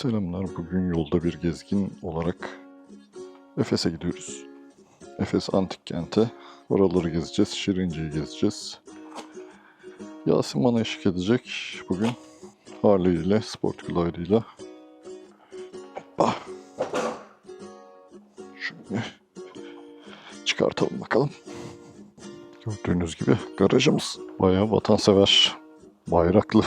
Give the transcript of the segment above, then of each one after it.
Selamlar. Bugün yolda bir gezgin olarak Efes'e gidiyoruz. Efes Antik Kenti. Oraları gezeceğiz. Şirinci'yi gezeceğiz. Yasin bana eşlik edecek bugün. Harley ile, Sport Glide'ıyla. Hoppa. Şöyle çıkartalım bakalım. Gördüğünüz gibi garajımız bayağı vatansever, bayraklı.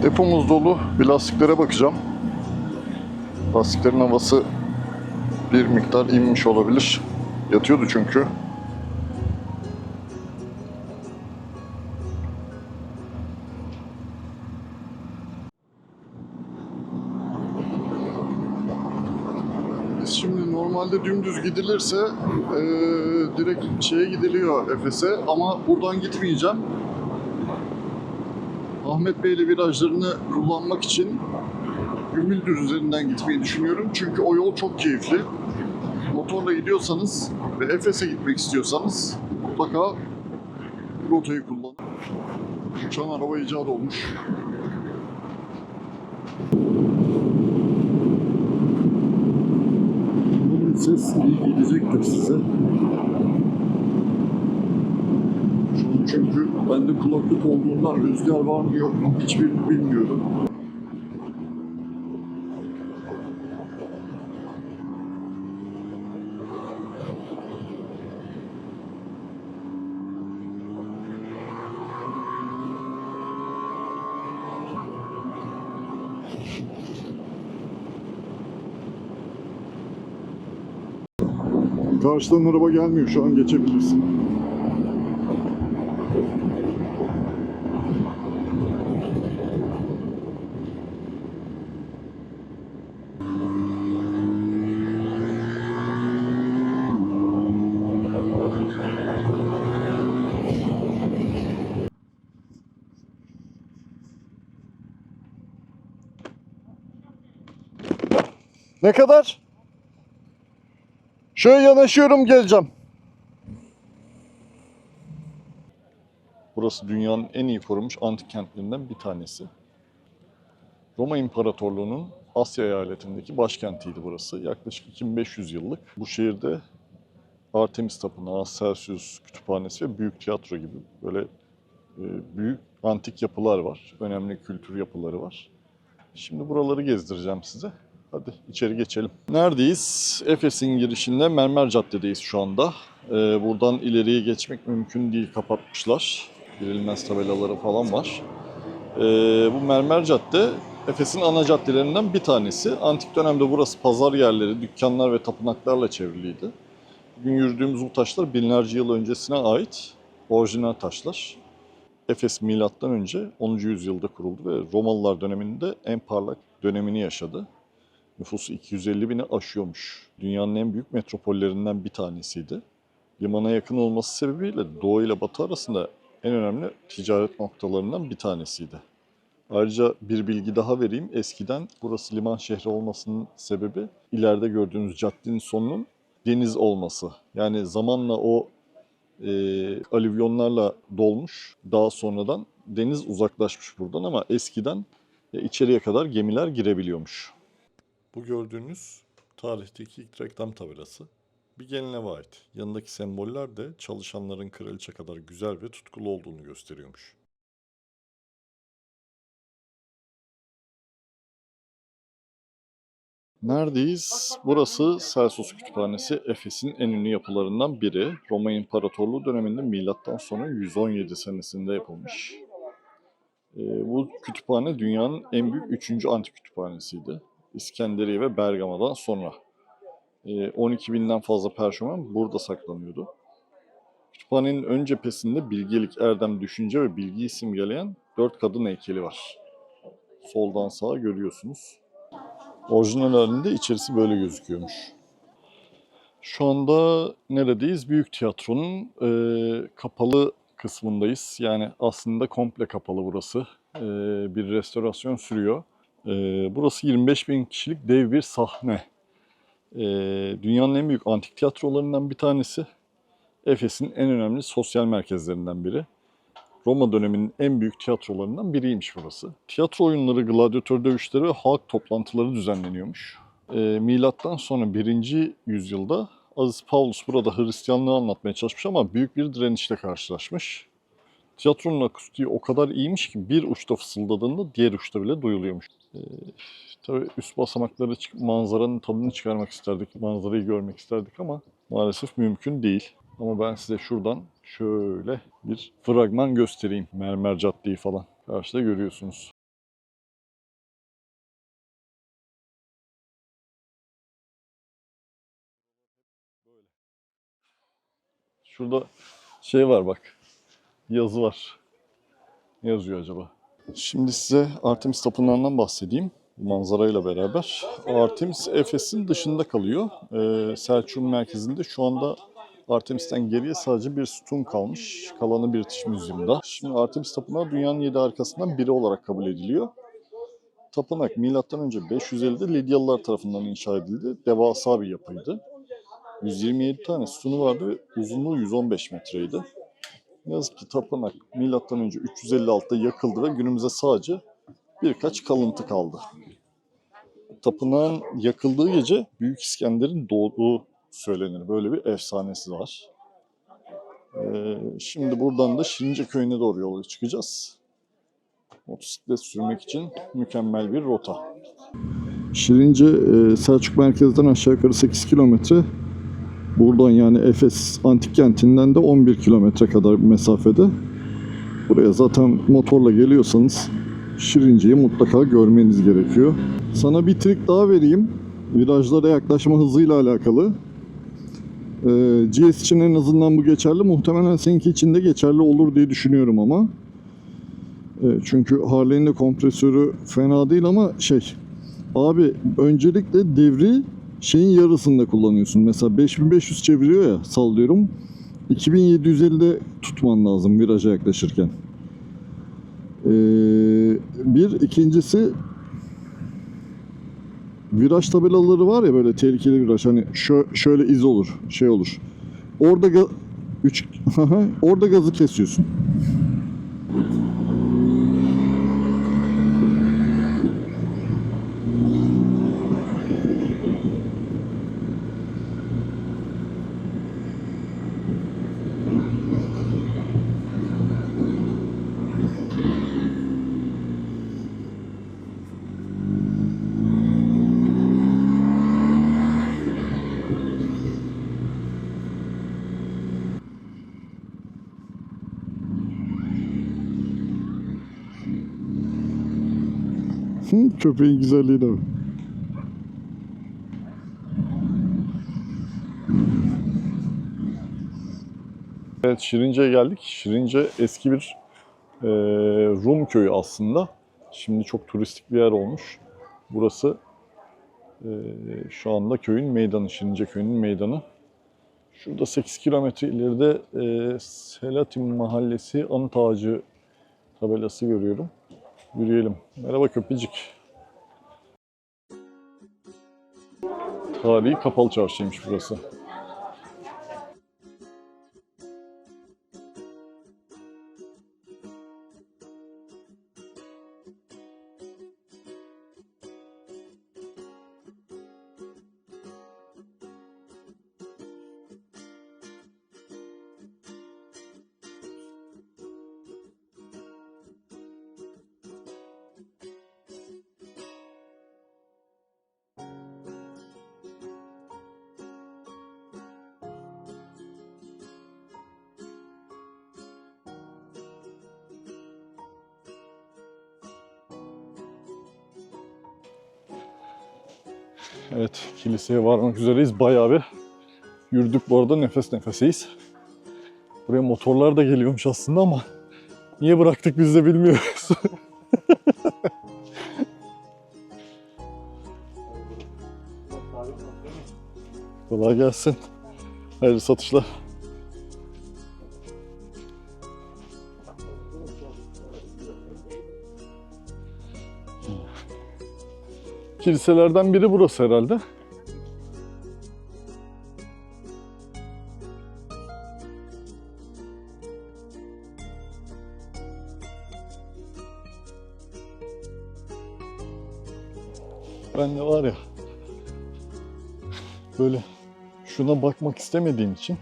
Depomuz dolu. Bir lastiklere bakacağım. Lastiklerin havası bir miktar inmiş olabilir. Yatıyordu çünkü. Biz şimdi normalde dümdüz gidilirse direkt şeye gidiliyor Efes'e ama buradan gitmeyeceğim. Ahmet Beyli virajlarını kullanmak için Gümüldür üzerinden gitmeyi düşünüyorum. Çünkü o yol çok keyifli. Motorla gidiyorsanız ve Efes'e gitmek istiyorsanız mutlaka rotayı kullanın. Uçan araba icat olmuş. Bunun ses iyi gelecektir size. Çünkü bende kulaklık olduğundan rüzgar var mı yok mu hiçbirini bilmiyorum. Karşıdan araba gelmiyor. Şu an geçebilirsin. Ne kadar? Şöyle yanaşıyorum, geleceğim. Burası dünyanın en iyi korunmuş antik kentlerinden bir tanesi. Roma İmparatorluğu'nun Asya eyaletindeki başkentiydi burası. Yaklaşık 2500 yıllık. Bu şehirde Artemis Tapınağı, Celsius Kütüphanesi ve Büyük Tiyatro gibi böyle büyük antik yapılar var. Önemli kültür yapıları var. Şimdi buraları gezdireceğim size. Hadi içeri geçelim. Neredeyiz? Efes'in girişinde Mermer Cadde'deyiz şu anda. Buradan ileriye geçmek mümkün değil, kapatmışlar. Girilmez tabelaları falan var. Bu Mermer Cadde Efes'in ana caddelerinden bir tanesi. Antik dönemde burası pazar yerleri, dükkanlar ve tapınaklarla çevriliydi. Bugün yürüdüğümüz bu taşlar binlerce yıl öncesine ait orijinal taşlar. Efes milattan önce 10. yüzyılda kuruldu ve Romalılar döneminde en parlak dönemini yaşadı. Nüfusu 250 bini aşıyormuş. Dünyanın en büyük metropollerinden bir tanesiydi. Limana yakın olması sebebiyle Doğu ile Batı arasında en önemli ticaret noktalarından bir tanesiydi. Ayrıca bir bilgi daha vereyim. Eskiden burası liman şehri olmasının sebebi ileride gördüğünüz caddenin sonunun deniz olması. Yani zamanla o alüvyonlarla dolmuş. Daha sonradan deniz uzaklaşmış buradan ama eskiden içeriye kadar gemiler girebiliyormuş. Bu gördüğünüz tarihteki ilk reklam tabelası. Bir geline ait. Yanındaki semboller de çalışanların kraliçe kadar güzel ve tutkulu olduğunu gösteriyormuş. Neredeyiz? Burası Celsus Kütüphanesi, Efes'in en ünlü yapılarından biri. Roma İmparatorluğu döneminde milattan sonra 117 senesinde yapılmış. Bu kütüphane dünyanın en büyük 3. antik kütüphanesiydi. İskenderiye ve Bergama'dan sonra. 12 binden fazla perşömen burada saklanıyordu. Kütüphanenin ön cephesinde bilgelik, erdem, düşünce ve bilgiyi simgeleyen 4 kadın heykeli var. Soldan sağa görüyorsunuz. Orijinal halinde içerisi böyle gözüküyormuş. Şu anda neredeyiz? Büyük Tiyatro'nun kapalı kısmındayız. Yani aslında komple kapalı burası. Bir restorasyon sürüyor. Burası 25 bin kişilik dev bir sahne. Dünyanın en büyük antik tiyatrolarından bir tanesi. Efes'in en önemli sosyal merkezlerinden biri. Roma döneminin en büyük tiyatrolarından biriymiş burası. Tiyatro oyunları, gladyatör dövüşleri ve halk toplantıları düzenleniyormuş. Milattan sonra 1. yüzyılda Aziz Paulus burada Hristiyanlığı anlatmaya çalışmış ama büyük bir direnişle karşılaşmış. Tiyatronun akustiği o kadar iyiymiş ki bir uçta fısıldadığında diğer uçta bile duyuluyormuş. Tabii üst basamaklara çıkıp manzaranın tadını çıkarmak isterdik, manzarayı görmek isterdik ama maalesef mümkün değil. Ama ben size şuradan şöyle bir fragman göstereyim. Mermer Caddeyi falan. Karşıda görüyorsunuz. Şurada şey var bak. Yazı var. Ne yazıyor acaba? Şimdi size Artemis Tapınağı'ndan bahsedeyim. Manzarayla beraber. Artemis Efes'in dışında kalıyor. Selçuk'un merkezinde şu anda Artemis'ten geriye sadece bir sütun kalmış. Kalanı British Museum'da. Şimdi Artemis Tapınağı dünyanın 7 harikasından biri olarak kabul ediliyor. Tapınak M.Ö. 550'de Lidyalılar tarafından inşa edildi. Devasa bir yapıydı. 127 tane sütunu vardı ve uzunluğu 115 metreydi. Ne yazık ki tapınak M.Ö. 356'da yakıldı ve günümüze sadece birkaç kalıntı kaldı. Tapınağın yakıldığı gece Büyük İskender'in doğduğu söylenir. Böyle bir efsanesi var. Şimdi buradan da Şirince Köyü'ne doğru yola çıkacağız. Motosiklet sürmek için mükemmel bir rota. Şirince Selçuk merkezden aşağı yukarı 8 kilometre. Buradan yani Efes antik kentinden de 11 kilometre kadar bir mesafede. Buraya zaten motorla geliyorsanız Şirince'yi mutlaka görmeniz gerekiyor. Sana bir trik daha vereyim. Virajlara yaklaşma hızıyla alakalı. GS için en azından bu geçerli. Muhtemelen seninki için de geçerli olur diye düşünüyorum ama. Çünkü Harley'in de kompresörü fena değil ama abi öncelikle devri şeyin yarısında kullanıyorsun. Mesela 5500 çeviriyor ya, sallıyorum. 2750'de tutman lazım viraja yaklaşırken. İkincisi viraj tabelaları var ya, böyle tehlikeli viraj. Hani şöyle iz olur, şey olur. Orada orada gazı kesiyorsun. Köpeğin güzelliğine bak. Evet, Şirince'ye geldik. Şirince eski bir Rum köyü aslında. Şimdi çok turistik bir yer olmuş. Burası şu anda köyün meydanı, Şirince köyünün meydanı. Şurada 8 kilometre ileride Selatim Mahallesi Anıt Ağacı tabelası görüyorum. Yürüyelim. Merhaba köpecik. Tarihi kapalı çarşıymış burası. Evet, kiliseye varmak üzereyiz. Bayağı bir yürüdük bu arada, nefes nefeseyiz. Buraya motorlar da geliyormuş aslında ama niye bıraktık biz de bilmiyoruz. Kolay gelsin. Hayırlı satışlar. Kiliselerden biri burası herhalde. Ben de var ya, böyle şuna bakmak istemediğim için,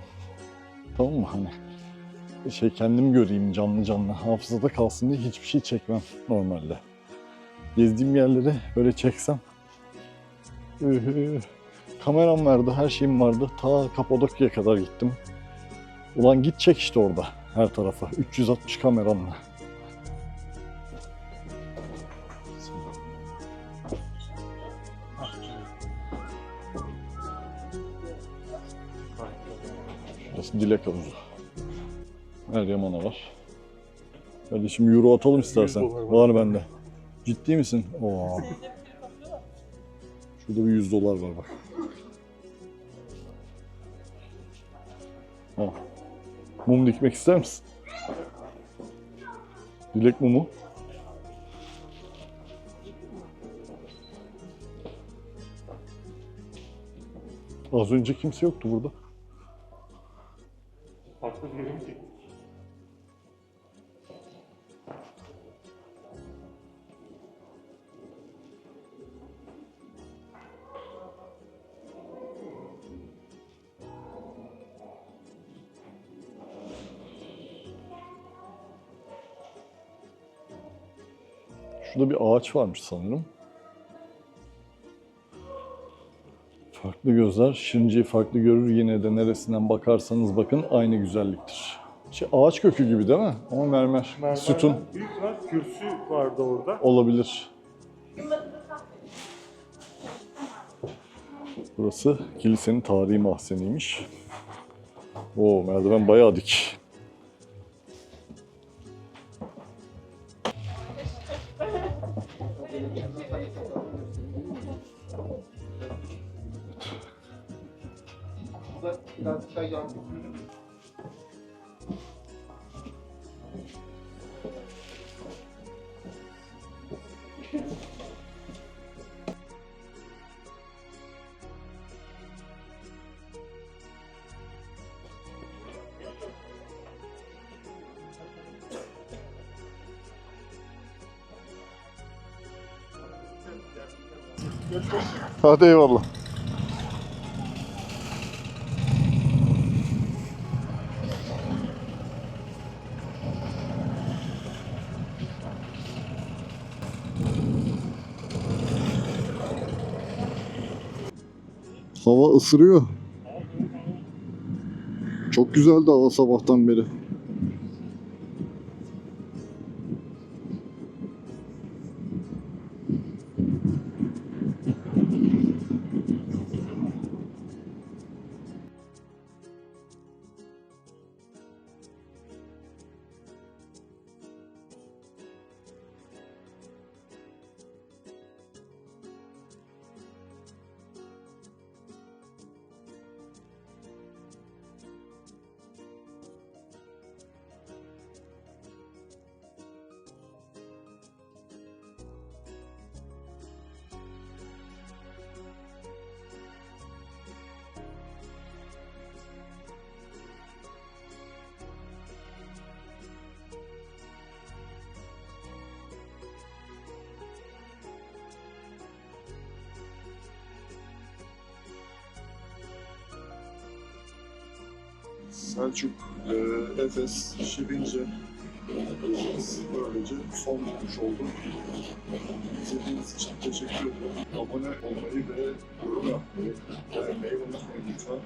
tamam mı, hani kendim göreyim canlı canlı, hafızada kalsın diye hiçbir şey çekmem normalde. Gezdiğim yerleri böyle çeksem, kameram vardı, her şeyim vardı, ta Kapadokya'ya kadar gittim. Ulan git çek işte orada her tarafa 360 kameramla. Şurası Dilek Havuzu. Meryem Ana var. Kardeşim euro atalım istersen. Var bende. Ciddi misin? Oo. Şurada bir $100 var bak. Ha. Mum dikmek ister misin? Dilek mumu. Az önce kimse yoktu burada. Farklı bir yere mi çekmiş? Şurada bir ağaç varmış sanırım. Farklı gözler Şirince'yi farklı görür, yine de neresinden bakarsanız bakın aynı güzelliktir. Ağaç kökü gibi değil mi? Ama mermer. Sütun. Büyük ihtimal kürsü vardı orada. Olabilir. Burası kilisenin tarihi mahzeniymiş. Oo, merdiven bayağı dik. Hadi eyvallah. Hava ısırıyor. Çok güzeldi hava sabahtan beri. Selçuk, Efes, Şirince böylece son bulmuş oldum. İzlediğiniz için teşekkür ederim. Abone olmayı ve yorum yapmayı, beğenmeyi unutmayın lütfen.